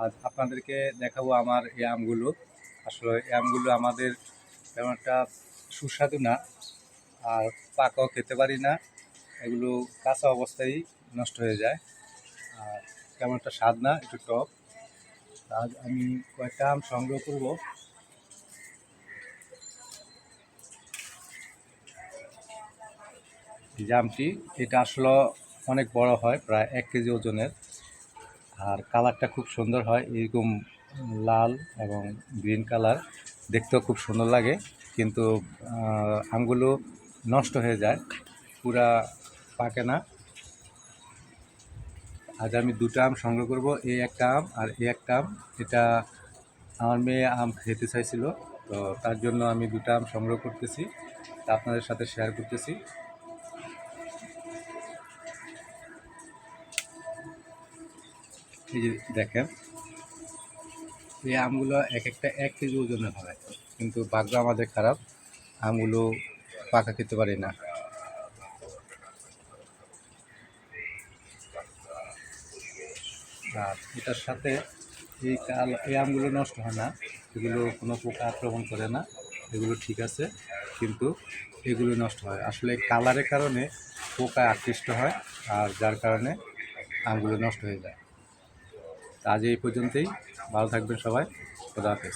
আজ আপনাদেরকে দেখাবো আমার এই আমগুলো। আসলে এই আমগুলো আমাদের তেমন একটা সুস্বাদু না, আর পাকাও খেতে পারি না। এগুলো কাঁচা অবস্থায় নষ্ট হয়ে যায়, আর তেমন একটা স্বাদ না, একটু টক। আজ আমি কয়েকটা আম সংগ্রহ করব। এই যে আমটি, এটা আসলে অনেক বড় হয়, প্রায় 1 কেজি ওজনের, আর কালারটা খুব সুন্দর হয়, এরকম লাল এবং গ্রিন কালার, দেখতেও খুব সুন্দর লাগে। কিন্তু আমগুলো নষ্ট হয়ে যায়, পুরা পাকে না। আজ আমি 2টা আম সংগ্রহ করব, এই একটা আম আর এই একটা আম। এটা আমার মেয়ে আম খেতে চাইছিল, তো তার জন্য আমি 2টা আম সংগ্রহ করতেছি, তা আপনাদের সাথে শেয়ার করতেছি। এই যে দেখেন, এই আমগুলো এক একটা 1 কেজি ওজনের হয়, কিন্তু ভাগ্য আমাদের খারাপ, আমগুলো পাকা খেতে পারি না। আর এটার সাথে এই আমগুলো নষ্ট হয় না, এগুলো কোনো পোকা আক্রমণ করে না, এগুলো ঠিক আছে। কিন্তু এগুলো নষ্ট হয়, আসলে কালারের কারণে পোকা আকৃষ্ট হয়, আর যার কারণে আমগুলো নষ্ট হয়ে যায়। আজ এই পর্যন্তই, ভালো থাকবেন সবাই, খোদা হাফেজ।